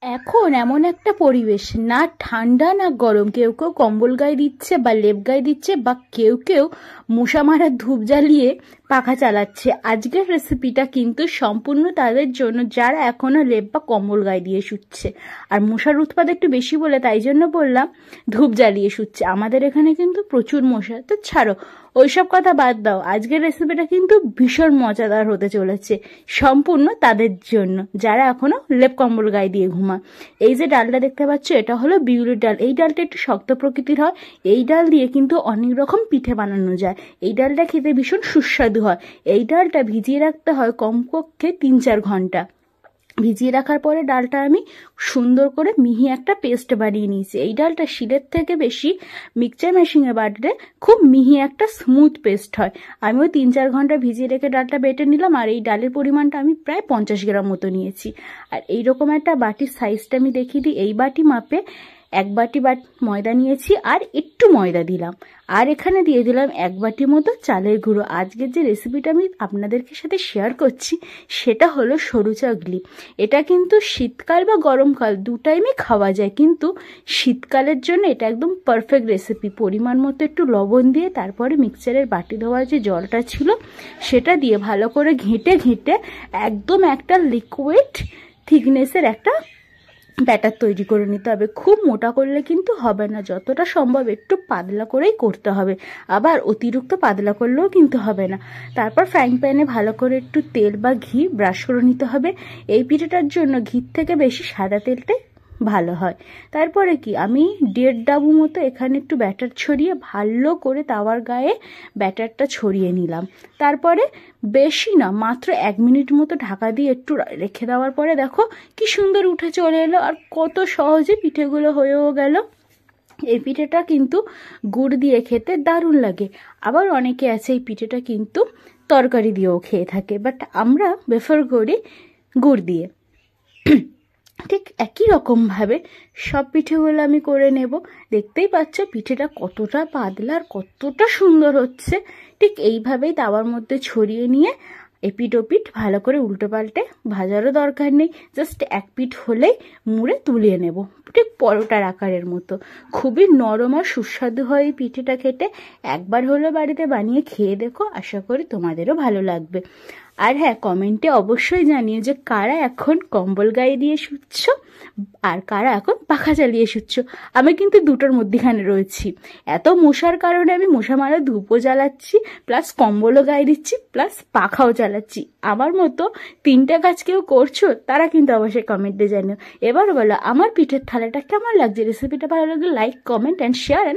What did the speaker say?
এখন এমন একটা পরিবেশ, না ঠান্ডা না গরম, কেউ কেউ কম্বল গায়ে দিচ্ছে বা লেপ গায়ে দিচ্ছে, বা কেউ কেউ মশা মারার ধূপ জ্বালিয়ে পাখা চালাচ্ছে। আজকের রেসিপিটা কিন্তু সম্পূর্ণ তাদের জন্য যারা এখনো লেপ বা কম্বল গায়ে দিয়ে শুচ্ছে। আর মশার উৎপাদ একটু বেশি বলে তাই জন্য বললাম ধূপ জ্বালিয়ে শুচ্ছে। আমাদের এখানে কিন্তু প্রচুর মশা, তো ছাড়ো ওইসব কথা বাদ দাও। আজকের রেসিপিটা কিন্তু ভীষণ মজাদার হতে চলেছে, সম্পূর্ণ তাদের জন্য যারা এখনো লেপ কম্বল গায়ে দিয়ে ঘুমায়। এই যে ডালটা দেখতে পাচ্ছ, এটা হলো বিউলির ডাল। এই ডালটা একটু শক্ত প্রকৃতির হয়। এই ডাল দিয়ে কিন্তু অনেক রকম পিঠে বানানো যায়। এই ডালটা খেতে ভীষণ সুস্বাদু হয়। এই ডালটা ভিজিয়ে রাখতে হয় কমপক্ষে 3-4 ঘন্টা। ভিজিয়ে রাখার পরে ডালটা আমি সুন্দর করে মিহি একটা পেস্ট বানিয়ে নিয়েছি। এই ডালটা শিলের থেকে বেশি মিক্সচার মেশিনে বাটলে খুব মিহি একটা স্মুথ পেস্ট হয়। আমিও 3-4 ঘন্টা ভিজিয়ে রেখে ডালটা বেটে নিলাম। আর এই ডালের পরিমাণটা আমি প্রায় 50 গ্রাম মতো নিয়েছি। আর এইরকম একটা বাটির সাইজটা আমি দেখিয়ে দিই। এই বাটি মাপে 1 বাটি ময়দা নিয়েছি, আর একটু ময়দা দিলাম। আর এখানে দিয়ে দিলাম 1 বাটি মতো চালের গুঁড়ো। আজকের যে রেসিপিটা আমি আপনাদেরকে সাথে শেয়ার করছি সেটা হলো সরু চাগলি। এটা কিন্তু শীতকাল বা গরমকাল দু টাইমে খাওয়া যায়, কিন্তু শীতকালের জন্য এটা একদম পারফেক্ট রেসিপি। পরিমাণ মতো একটু লবণ দিয়ে তারপরে মিক্সচারের বাটি ধোয়ার যে জলটা ছিল সেটা দিয়ে ভালো করে ঘেঁটে ঘেঁটে একদম একটা লিকুইড থিকনেসের একটা ব্যাটার তৈরি করে নিতে হবে। খুব মোটা করলে কিন্তু হবে না, যতটা সম্ভব একটু পাতলা করেই করতে হবে। আবার অতিরিক্ত পাতলা করলেও কিন্তু হবে না। তারপর ফ্রাইং প্যানে ভালো করে একটু তেল বা ঘি ব্রাশ করে নিতে হবে। এই পিঠেটার জন্য ঘির থেকে বেশি সাদা তেলটাই ভালো হয়। তারপরে কি আমি 1.5 ডাবু মতো এখানে একটু ব্যাটার ছড়িয়ে ভালো করে তাওয়ার গায়ে ব্যাটারটা ছড়িয়ে নিলাম। তারপরে বেশি না, মাত্র 1 মিনিট মতো ঢাকা দিয়ে একটু রেখে দেওয়ার পরে দেখো কি সুন্দর উঠে চলে এলো, আর কত সহজে পিঠেগুলো হয়েও গেল। এই পিঠেটা কিন্তু গুড় দিয়ে খেতে দারুণ লাগে। আবার অনেকে আছে এই পিঠেটা কিন্তু তরকারি দিয়েও খেয়ে থাকে, বাট আমরা প্রেফার করি গুড় দিয়ে। ঠিক একই রকমভাবে সব পিঠেগুলো আমি করে নেব। দেখতেই পাচ্ছ পিঠেটা কতটা পাতলা আর কতটা সুন্দর হচ্ছে। ঠিক এইভাবেই তাওয়ার মধ্যে ছড়িয়ে নিয়ে এপিঠ ওপিঠ ভালো করে উল্টো পাল্টে ভাজারও দরকার নেই, জাস্ট এক পিঠ হলেই মুড়ে তুলিয়ে নেব, ঠিক পরোটার আকারের মতো। খুবই নরম আর সুস্বাদু হয় এই পিঠেটা খেতে। একবার হলো বাড়িতে বানিয়ে খেয়ে দেখো, আশা করি তোমাদেরও ভালো লাগবে। আর হ্যাঁ, কমেন্টে অবশ্যই জানিও যে কারা এখন কম্বল গায়ে দিয়ে শুচ্ছ আর কারা এখন পাখা চালিয়ে শুচ্ছ। আমি কিন্তু দুটোর মধ্যখানে রয়েছি। এত মশার কারণে আমি মশা মারা ধূপও জ্বালাচ্ছি, প্লাস কম্বলও গায়ে দিচ্ছি, প্লাস পাখাও চালাচ্ছি। আমার মতো 3টে কাজ কেউ করছো তারা কিন্তু অবশ্যই কমেন্টে জানিও। এবার বলো আমার পিঠের থালাটা কেমন লাগছে। রেসিপিটা ভালো লাগলে লাইক, কমেন্ট অ্যান্ড শেয়ার।